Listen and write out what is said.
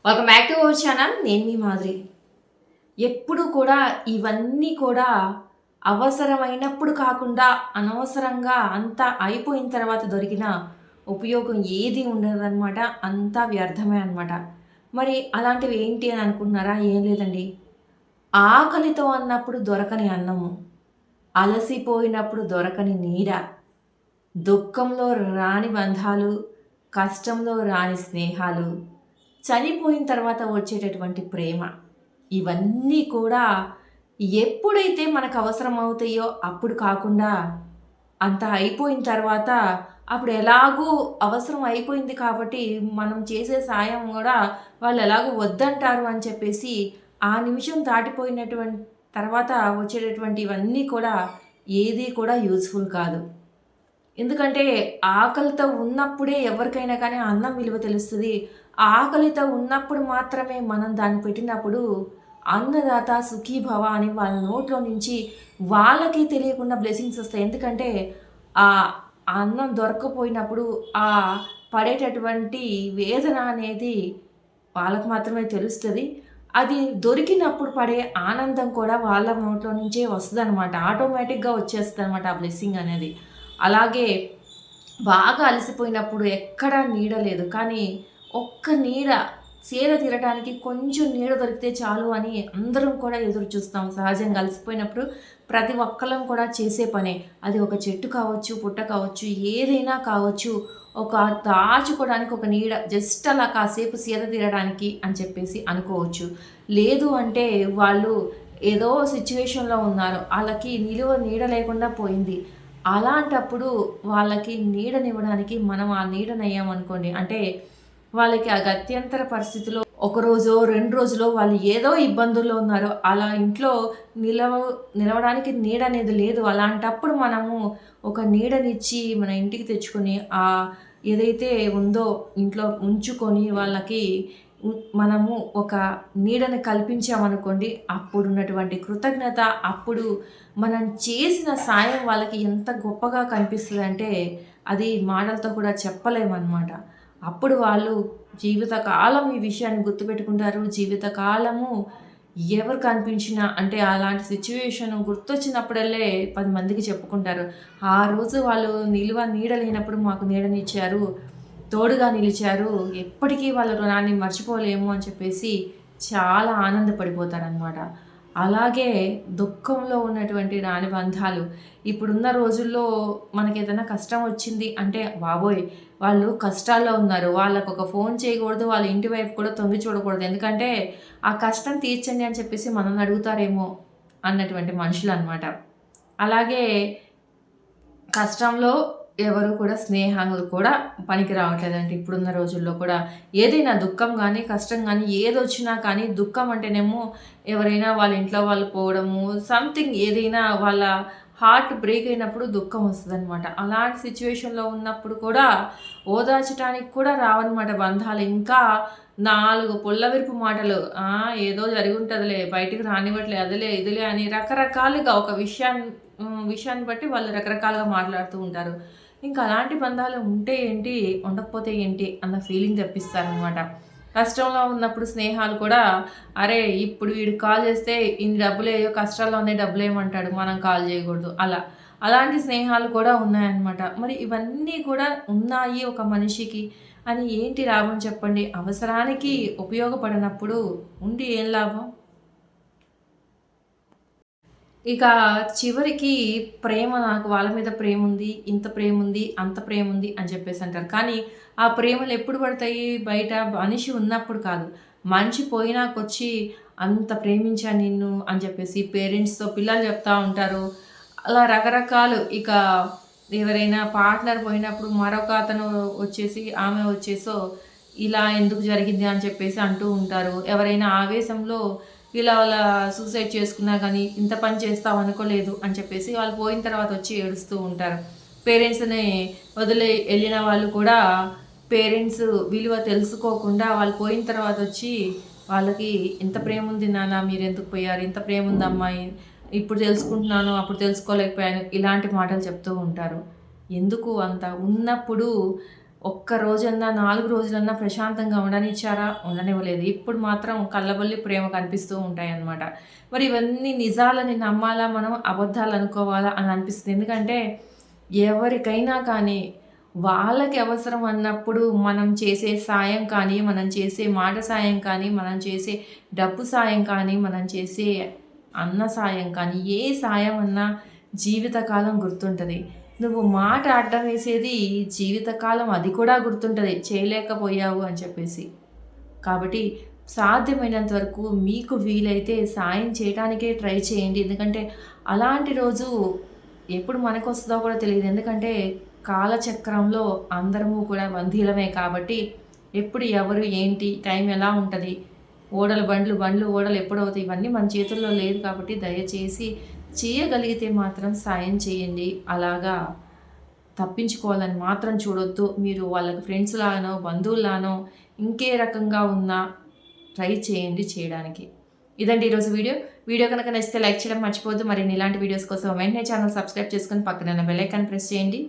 Welcome back to our channel. నేను మీ మాదిరి. ఎప్పుడు కూడా ఇవన్నీ కూడా అవసరమైనప్పుడు కాకుండా అనవసరంగా అంతా అయిపోయిన తర్వాత దొరికిన ఉపయోగం ఏది ఉండదనమాట. అంతా వ్యర్థమే అనమాట. మరి అలాంటివి ఏంటి అని అనుకుంటున్నారా? ఏం లేదండి. ఆకలితో అన్నప్పుడు దొరకని అన్నము, అలసిపోయినప్పుడు దొరకని నీడ, దుఃఖంలో రాని బంధాలు, కష్టంలో రాని స్నేహాలు, చనిపోయిన తర్వాత వచ్చేటటువంటి ప్రేమ. ఇవన్నీ కూడా ఎప్పుడైతే మనకు అవసరం అవుతాయో అప్పుడు కాకుండా, అంత అయిపోయిన తర్వాత అప్పుడు ఎలాగో అవసరం అయిపోయింది కాబట్టి మనం చేసే సాయం గూడా వాళ్ళు ఎలాగో వద్దంటారు అని చెప్పేసి, ఆ నిమిషం దాటిపోయినటువంటి తర్వాత వచ్చేటటువంటి ఇవన్నీ కూడా ఏది కూడా యూజ్‌ఫుల్ కాదు. ఎందుకంటే ఆకలితో ఉన్నప్పుడే ఎవరికైనా కానీ అన్నం విలువ తెలుస్తది. ఆకలితో ఉన్నప్పుడు మాత్రమే మనం దాన్ని పెట్టినప్పుడు అన్నదాత సుఖీభవ అని వాళ్ళ నోట్లో నుంచి వాళ్ళకి తెలియకుండా బ్లెస్సింగ్స్ వస్తాయి. ఎందుకంటే ఆహ్, అన్నం దొరక్కపోయినప్పుడు పడేటటువంటి వేదన అనేది వాళ్ళకి మాత్రమే తెలుస్తది. అది దొరికినప్పుడు పడే ఆనందం కూడా వాళ్ళ నోట్లో నుంచే వస్తదనమాట. ఆటోమేటిక్‌గా వచ్చేస్తదనమాట ఆ బ్లెస్సింగ్ అనేది. అలాగే బాగా అలసిపోయినప్పుడు ఎక్కడా నీడ లేదు. కానీ ఒక్క నీడ సేద తీరటానికి కొంచెం నీడ దొరికితే చాలు అని అందరం కూడా ఎదురు చూస్తాం. సహజంగా అలసిపోయినప్పుడు ప్రతి ఒక్కళ్ళం కూడా చేసే పనే. అది ఒక చెట్టు కావచ్చు, పుట్ట కావచ్చు, ఏదైనా కావచ్చు. ఒక దాచుకోవడానికి ఒక నీడ జస్ట్ అలా కాసేపు సేద తీరడానికి అని చెప్పేసి అనుకోవచ్చు. లేదు అంటే వాళ్ళు ఏదో సిట్యుయేషన్‌లో ఉన్నారు. ఆళ్ళకి నిలువ నీడ లేకుండా పోయింది. అలాంటప్పుడు వాళ్ళకి నీడనివ్వడానికి మనం ఆ నీడనయ్యామనుకోండి. అంటే వాళ్ళకి ఆ గత్యంతర పరిస్థితిలో ఒక రోజో, 2 రోజులో వాళ్ళు ఏదో ఇబ్బందుల్లో ఉన్నారు. అలా ఇంట్లో నిలవ నిలవడానికి నీడనేది లేదు. అలాంటప్పుడు మనము ఒక నీడనిచ్చి మన ఇంటికి తెచ్చుకొని ఏదైతే ఉందో ఇంట్లో ఉంచుకొని వాళ్ళకి మనము ఒక నీడని కల్పించామనుకోండి. అప్పుడున్నటువంటి కృతజ్ఞత, అప్పుడు మనం చేసిన సాయం వాళ్ళకి ఎంత గొప్పగా కనిపిస్తదంటే, అది మాటలతో కూడా చెప్పలేమనమాట. అప్పుడు వాళ్ళు జీవితకాలం ఈ విషయాన్ని గుర్తుపెట్టుకుంటారు. జీవితకాలము ఎవరు కనిపించినా అంటే అలాంటి సిట్యుయేషన్ గుర్తొచ్చినప్పుడల్లే 10 మందికి చెప్పుకుంటారు. ఆ రోజు వాళ్ళు నీడ లేనప్పుడు మాకు నీడనిచ్చారు, తోడుగా నిలిచారు. ఎప్పటికీ వాళ్ళ రుణాన్ని మర్చిపోలేము అని చెప్పేసి చాలా ఆనందపడిపోతారనమాట. అలాగే దుఃఖంలో ఉన్నటువంటి రాని బంధాలు. ఇప్పుడున్న రోజుల్లో మనకేదైనా కష్టం వచ్చింది అంటే, బాబోయ్! వాళ్ళు కష్టాల్లో ఉన్నారు. వాళ్ళకొక ఫోన్ చేయకూడదు. వాళ్ళ ఇంటి వైపు కూడా తొంగి చూడకూడదు. ఎందుకంటే, ఆ కష్టం తీర్చండి అని చెప్పేసి మనల్ని అడుగుతారేమో అన్నటువంటి మనుషులనమాట. అలాగే కష్టంలో ఎవరు కూడా స్నేహాలు కూడా పనికి రావట్లేదండి ఇప్పుడున్న రోజుల్లో కూడా. ఏదైనా దుఃఖం గానీ, కష్టం గానీ ఏదొచ్చినా కానీ దుఃఖం అంటేనేమో ఎవరైనా వాళ్ళ ఇంట్లో వాళ్ళు పోవడము, సంథింగ్ ఏదైనా వాళ్ళ హార్ట్ బ్రేక్ అయినప్పుడు దుఃఖం వస్తదనమాట. అలాంటి సిట్యుయేషన్‌లో ఉన్నప్పుడు కూడా ఓదార్చటానికి కూడా రావన్నమాట బంధాలు. ఇంకా 4 పుల్లవిరుపు మాటలు. ఏదో జరిగుంటదిలే, బయటికి రానివ్వట్లే, అదిలే, ఇదిలే అని రకరకాలుగా ఒక విషయాన్ని బట్టి వాళ్ళు రకరకాలుగా మాట్లాడుతూ ఉంటారు. ఇంకా అలాంటి బంధాలు ఉంటే ఏంటి, ఉండకపోతే ఏంటి అన్న ఫీలింగ్ తెప్పిస్తారనమాట. కష్టంలో ఉన్నప్పుడు స్నేహాలు కూడా, అరే! ఇప్పుడు వీడికి కాల్ చేస్తే ఇన్ని డబ్బులేయో, కష్టాల్లో ఉన్నాయి డబ్బులేయమంటాడు. మనం కాల్ చేయకూడదు అలా. అలాంటి స్నేహాలు కూడా ఉన్నాయన్నమాట. మరి ఇవన్నీ కూడా ఉన్నాయి ఒక మనిషికి అని ఏంటి లాభం చెప్పండి? అవసరానికి ఉపయోగపడనప్పుడు ఉండి ఏం లాభం? ఇక చివరికి ప్రేమ నాకు వాళ్ళ మీద ప్రేముంది, ఇంత ప్రేముంది, అంత ప్రేముంది అని చెప్పేసి అంటారు. కానీ ఆ ప్రేమలు ఎప్పుడు పడతాయి? బయట మనిషి ఉన్నప్పుడు కాదు. మనిషి పోయినాకొచ్చి అంత ప్రేమించాను నిన్ను అని చెప్పేసి పేరెంట్స్‌తో పిల్లలు చెప్తా ఉంటారు. అలా రకరకాలు ఇక ఎవరైనా పార్ట్నర్ పోయినప్పుడు మరొక అతను వచ్చేసి, ఆమె వచ్చేసో ఇలా ఎందుకు జరిగింది అని చెప్పేసి అంటూ ఉంటారు. ఎవరైనా ఆవేశంలో ఇలా వాళ్ళ సూసైడ్ చేసుకున్నా గానీ, ఇంత పని చేస్తావు అనుకోలేదు అని చెప్పేసి వాళ్ళు పోయిన తర్వాత వచ్చి ఏడుస్తూ ఉంటారు. పేరెంట్స్‌ని వదిలి ఎళ్ళిన వాళ్ళు కూడా పేరెంట్స్ విలువ తెలుసుకోకుండా వాళ్ళు పోయిన తర్వాత వచ్చి వాళ్ళకి ఇంత ప్రేముంది నాన్న మీరెందుకు పోయారు? ఇంత ప్రేముంది అమ్మాయి. ఇప్పుడు తెలుసుకుంటున్నాను, అప్పుడు తెలుసుకోలేకపోయాను. ఇలాంటి మాటలు చెప్తూ ఉంటారు. ఎందుకు అంత ఉన్నప్పుడు ఒక్క రోజన్నా 4 రోజులన్నా ప్రశాంతంగా ఉండనిచ్చారా? ఉండనివ్వలేదు. ఇప్పుడు మాత్రం కళ్ళబొల్లి ప్రేమ కనిపిస్తూ ఉంటాయన్నమాట. మరి ఇవన్నీ నిజాలని నమ్మాలా మనం? అబద్ధాలు అనుకోవాలా అని అనిపిస్తుంది. ఎందుకంటే ఎవరికైనా కానీ వాళ్ళకి అవసరం అన్నప్పుడు మనం చేసే సాయం కానీ, మనం చేసే మాట సాయం కానీ, మనం చేసే డబ్బు సాయం కానీ, మనం చేసే అన్న సాయం కానీ, ఏ సాయం అన్నా జీవితకాలం గుర్తుంటది. నువ్వు మాట అడ్డం వేసేది జీవితకాలం అది కూడా గుర్తుంటది. చేయలేకపోయావు అని చెప్పేసి. కాబట్టి సాధ్యమైనంత వరకు మీకు వీలైతే సాయం చేయడానికే ట్రై చేయండి. ఎందుకంటే అలాంటి రోజు ఎప్పుడు మనకొస్తదో కూడా తెలీదు. ఎందుకంటే కాలచక్రంలో అందరము కూడా బందీలమే కాబట్టి ఎప్పుడు ఎవరు ఏంటి టైం ఎలా ఉంటది, ఓడలు బండ్లు, బండ్లు ఓడలు ఎప్పుడవుతాయి ఇవన్నీ మన చేతుల్లో లేదు కాబట్టి దయచేసి చేయగలిగితే మాత్రం సాయం చేయండి. అలాగా తప్పించుకోవాలని మాత్రం చూడొద్దు. మీరు వాళ్ళకి ఫ్రెండ్స్‌లానో, బంధువుల్లానో ఇంకే రకంగా ఉన్నా ట్రై చేయండి చేయడానికి. ఇదండి ఈరోజు వీడియో. వీడియో కనుక నచ్చితే లైక్ చేయడం మర్చిపోవద్దు. మరిన్ని ఇలాంటి వీడియోస్ కోసం వెంటనే ఛానల్ సబ్స్క్రైబ్ చేసుకొని పక్కన ఉన్న బెల్ ఐకాన్ ప్రెస్ చేయండి.